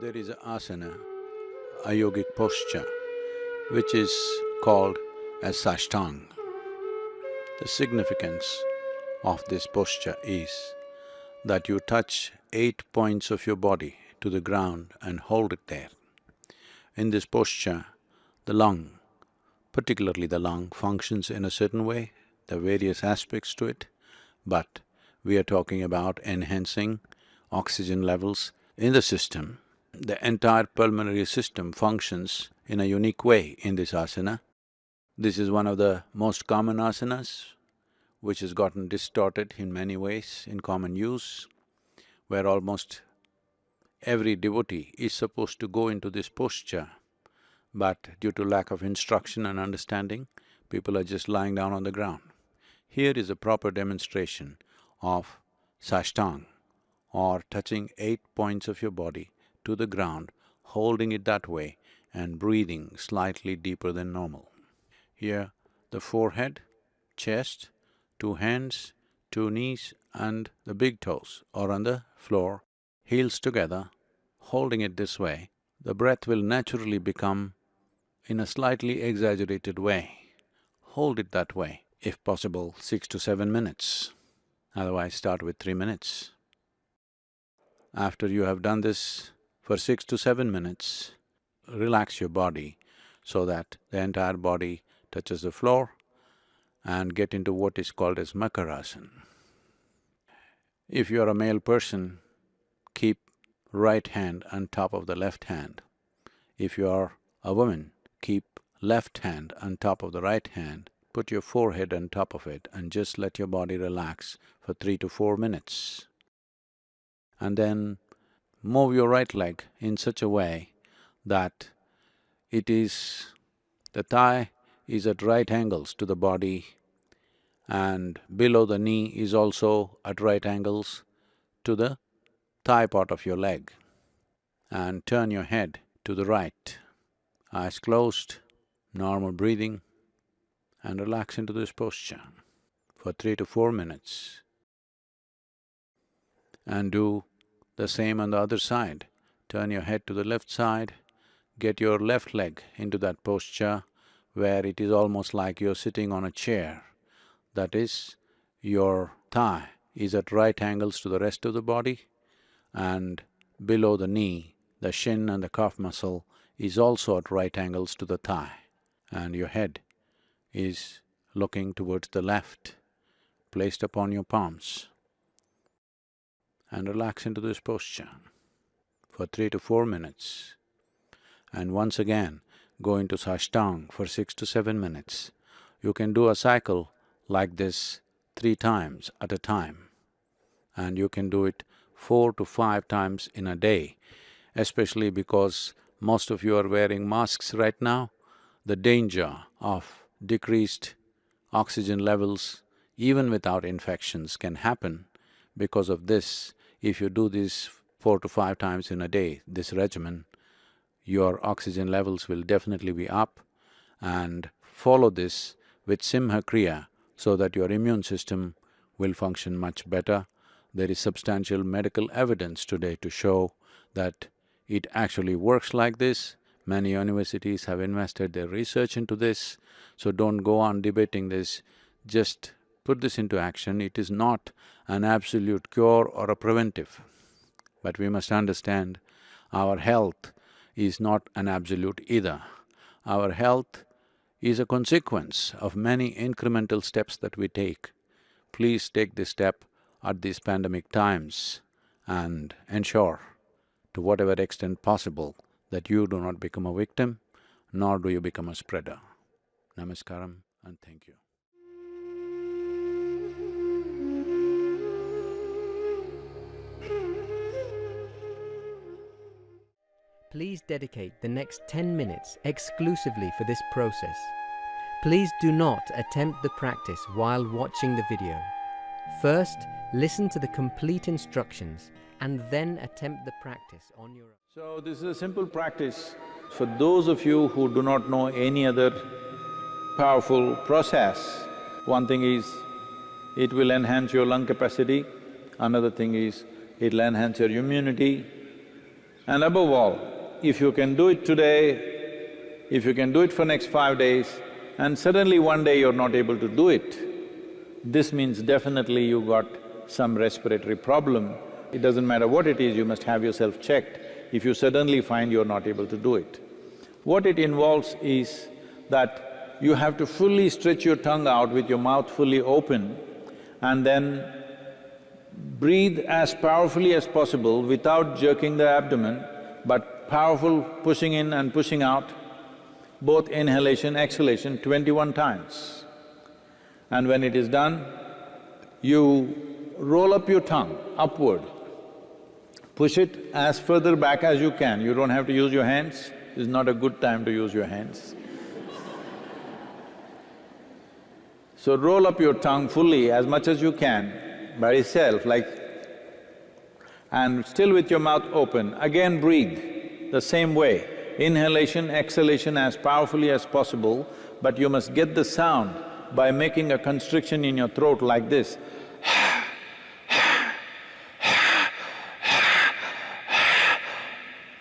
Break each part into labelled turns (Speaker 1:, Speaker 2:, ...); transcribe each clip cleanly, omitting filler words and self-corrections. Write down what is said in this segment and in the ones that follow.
Speaker 1: There is an asana, a yogic posture, which is called as Sashtang. The significance of this posture is that you touch 8 points of your body to the ground and hold it there. In this posture, the lung, particularly the lung, functions in a certain way. There are various aspects to it, but we are talking about enhancing oxygen levels in the system. The entire pulmonary system functions in a unique way in this asana. This is one of the most common asanas, which has gotten distorted in many ways in common use, where almost every devotee is supposed to go into this posture, but due to lack of instruction and understanding, people are just lying down on the ground. Here is a proper demonstration of Sashtang, or touching 8 points of your body to the ground, holding it that way and breathing slightly deeper than normal. Here, the forehead, chest, 2 hands, 2 knees and the big toes are on the floor, heels together, holding it this way. The breath will naturally become in a slightly exaggerated way. Hold it that way, if possible 6 to 7 minutes, otherwise start with 3 minutes. After you have done this for 6 to 7 minutes, relax your body so that the entire body touches the floor and get into what is called as Makarasana. If you are a male person, keep right hand on top of the left hand. If you are a woman, keep left hand on top of the right hand. Put your forehead on top of it and just let your body relax for 3 to 4 minutes. And then move your right leg in such a way that the thigh is at right angles to the body and below the knee is also at right angles to the thigh part of your leg. And turn your head to the right, eyes closed, normal breathing, and relax into this posture for 3 to 4 minutes. And do the same on the other side. Turn your head to the left side, get your left leg into that posture where it is almost like you're sitting on a chair. That is, your thigh is at right angles to the rest of the body and below the knee, the shin and the calf muscle is also at right angles to the thigh, and your head is looking towards the left, placed upon your palms. And relax into this posture for 3 to 4 minutes. And once again, go into Sashtang for 6 to 7 minutes. You can do a cycle like this 3 times at a time, and you can do it 4 to 5 times in a day, especially because most of you are wearing masks right now. The danger of decreased oxygen levels, even without infections, can happen because of this. If you do this 4 to 5 times in a day, this regimen, your oxygen levels will definitely be up, and follow this with Simha Kriya so that your immune system will function much better. There is substantial medical evidence today to show that it actually works like this. Many universities have invested their research into this, so don't go on debating this, just put this into action. It is not an absolute cure or a preventive, but we must understand our health is not an absolute either. Our health is a consequence of many incremental steps that we take. Please take this step at these pandemic times and ensure, to whatever extent possible, that you do not become a victim, nor do you become a spreader. Namaskaram and thank you.
Speaker 2: Please dedicate the next 10 minutes exclusively for this process. Please do not attempt the practice while watching the video. First, Listen to the complete instructions and then attempt the practice on your own.
Speaker 1: So this is a simple practice. For those of you who do not know any other powerful process, one thing is, it will enhance your lung capacity, another thing is, it'll enhance your immunity, and above all, if you can do it today, if you can do it for next 5 days, and suddenly one day you're not able to do it, this means definitely you got some respiratory problem. It doesn't matter what it is, you must have yourself checked if you suddenly find you're not able to do it. What it involves is that you have to fully stretch your tongue out with your mouth fully open and then breathe as powerfully as possible without jerking the abdomen, but powerful pushing in and pushing out, both inhalation, exhalation, 21 times. And when it is done, you roll up your tongue upward, push it as further back as you can. You don't have to use your hands, it's not a good time to use your hands. So roll up your tongue fully as much as you can by itself, like… and still with your mouth open, again breathe the same way. Inhalation, exhalation as powerfully as possible, but you must get the sound by making a constriction in your throat like this.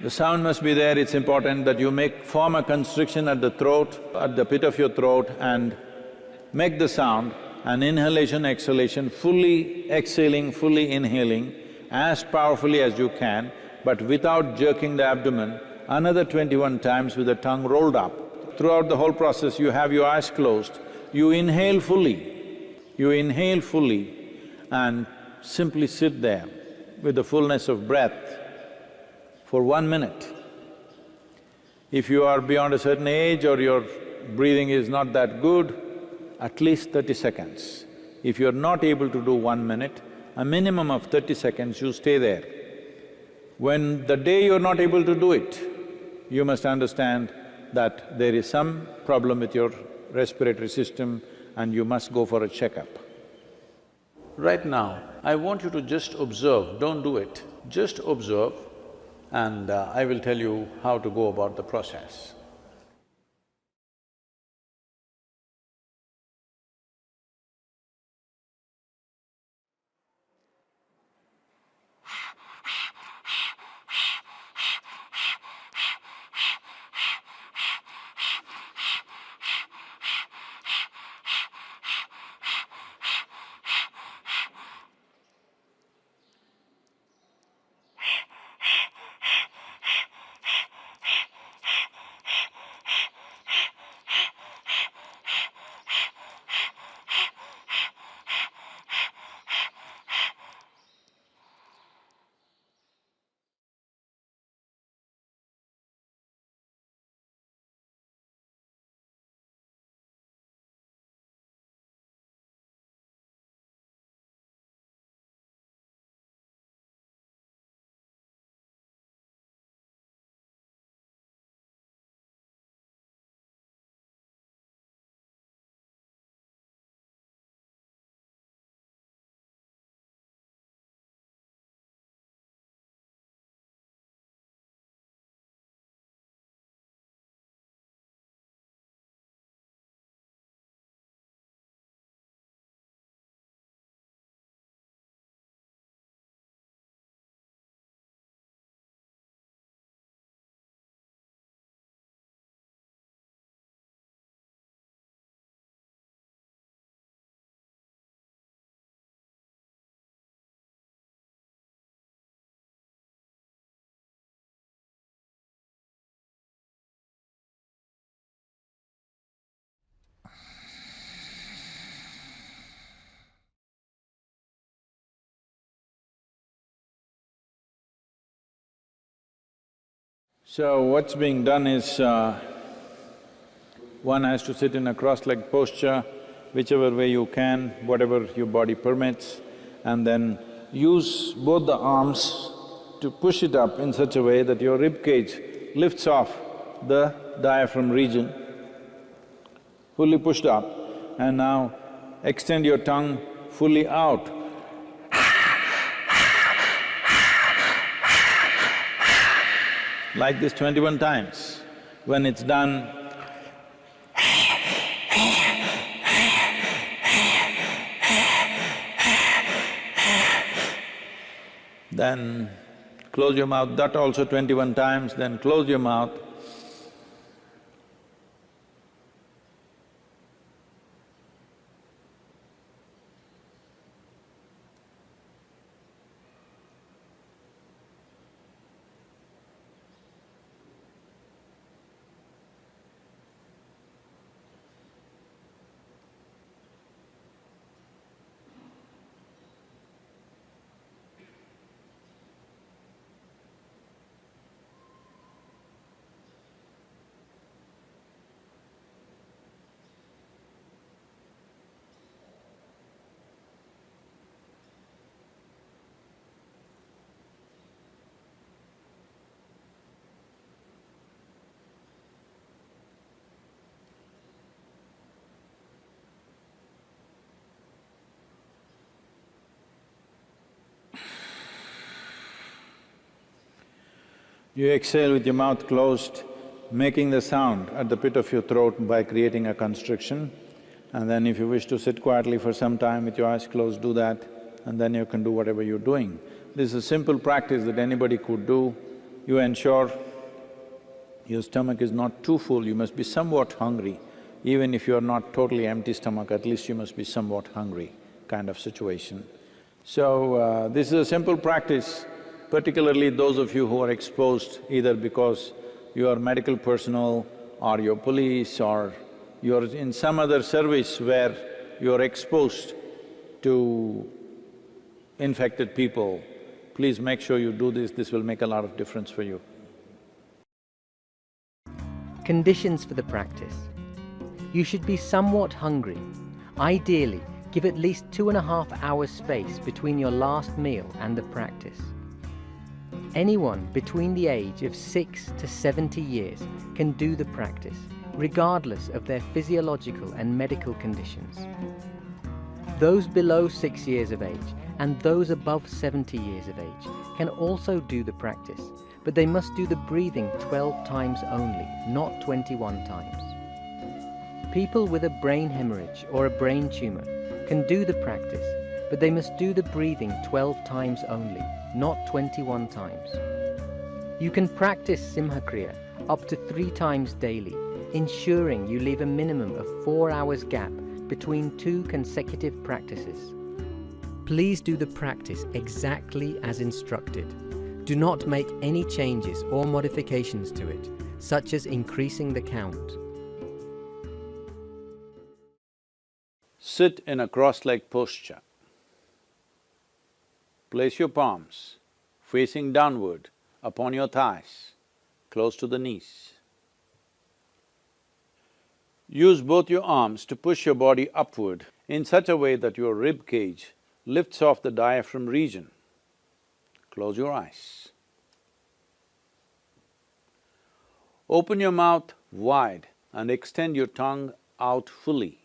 Speaker 1: The sound must be there, it's important that you form a constriction at the throat, at the pit of your throat, and make the sound, and inhalation, exhalation, fully exhaling, fully inhaling as powerfully as you can, but without jerking the abdomen, another 21 times with the tongue rolled up. Throughout the whole process, you have your eyes closed, you inhale fully and simply sit there with the fullness of breath for 1 minute. If you are beyond a certain age or your breathing is not that good, at least 30 seconds. If you're not able to do 1 minute, a minimum of 30 seconds you stay there. When the day you're not able to do it, you must understand that there is some problem with your respiratory system and you must go for a checkup. Right now, I want you to just observe, don't do it, just observe, and I will tell you how to go about the process. So what's being done is, one has to sit in a cross-legged posture, whichever way you can, whatever your body permits, and then use both the arms to push it up in such a way that your rib cage lifts off the diaphragm region, fully pushed up, and now extend your tongue fully out. like this 21 times. When it's done, then close your mouth, that also 21 times, then close your mouth. You exhale with your mouth closed, making the sound at the pit of your throat by creating a constriction. And then if you wish to sit quietly for some time with your eyes closed, do that, and then you can do whatever you're doing. This is a simple practice that anybody could do. You ensure your stomach is not too full, you must be somewhat hungry. Even if you're not totally empty stomach, at least you must be somewhat hungry kind of situation. So, this is a simple practice, particularly those of you who are exposed either because you are medical personnel or you're police or you're in some other service where you're exposed to infected people, please make sure you do this will make a lot of difference for you.
Speaker 2: Conditions for the practice. You should be somewhat hungry. Ideally, give at least 2.5 hours space between your last meal and the practice. Anyone between the age of 6 to 70 years can do the practice, regardless of their physiological and medical conditions. Those below 6 years of age and those above 70 years of age can also do the practice, but they must do the breathing 12 times only, not 21 times. People with a brain hemorrhage or a brain tumor can do the practice, but they must do the breathing 12 times only, not 21 times. You can practice Simhakriya up to 3 times daily, ensuring you leave a minimum of 4 hours gap between 2 consecutive practices. Please do the practice exactly as instructed. Do not make any changes or modifications to it, such as increasing the count.
Speaker 1: Sit in a cross-legged posture. Place your palms facing downward upon your thighs, close to the knees. Use both your arms to push your body upward in such a way that your rib cage lifts off the diaphragm region. Close your eyes. Open your mouth wide and extend your tongue out fully.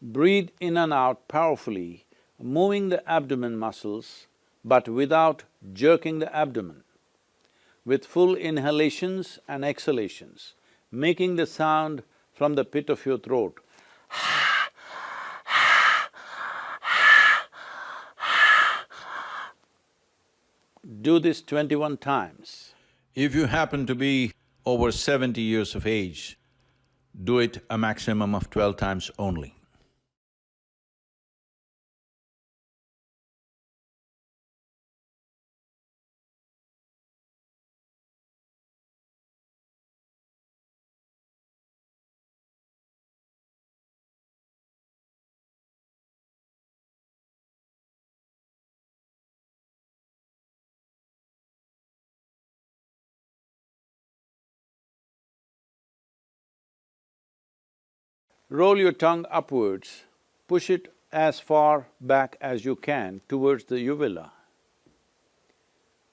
Speaker 1: Breathe in and out powerfully, moving the abdomen muscles but without jerking the abdomen, with full inhalations and exhalations, making the sound from the pit of your throat. Do this 21 times. If you happen to be over 70 years of age, do it a maximum of 12 times only. Roll your tongue upwards, push it as far back as you can towards the uvula.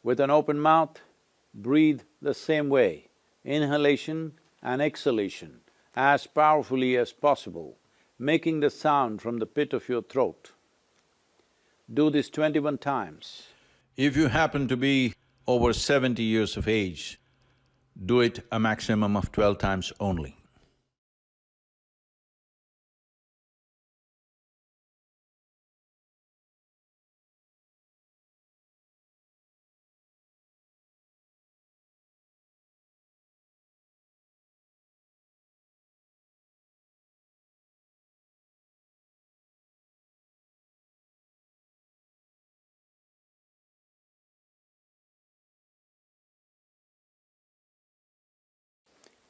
Speaker 1: With an open mouth, breathe the same way, inhalation and exhalation as powerfully as possible, making the sound from the pit of your throat. Do this 21 times. If you happen to be
Speaker 3: over 70 years of age, do it a maximum of 12 times only.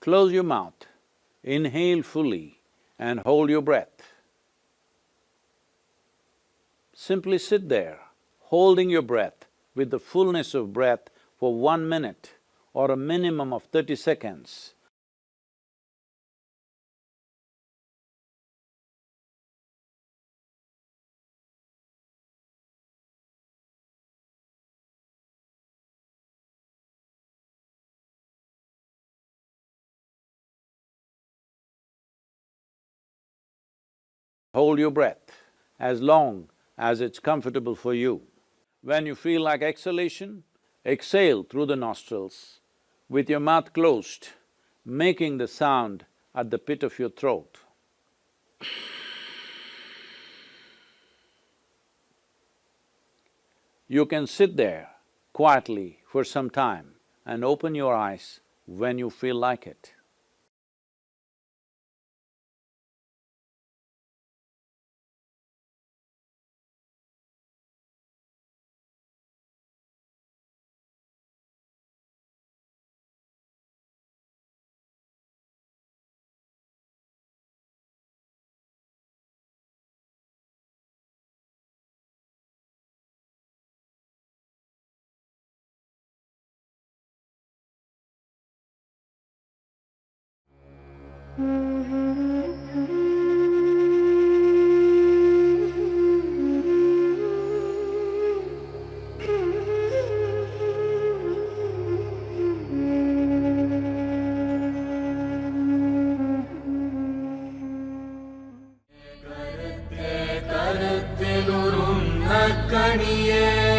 Speaker 1: Close your mouth, inhale fully and hold your breath. Simply sit there, holding your breath with the fullness of breath for 1 minute or a minimum of 30 seconds. Hold your breath as long as it's comfortable for you. When you feel like exhalation, exhale through the nostrils with your mouth closed, making the sound at the pit of your throat. You can sit there quietly for some time and open your eyes when you feel like it.
Speaker 4: கருத்திலுறும் நற்கனியே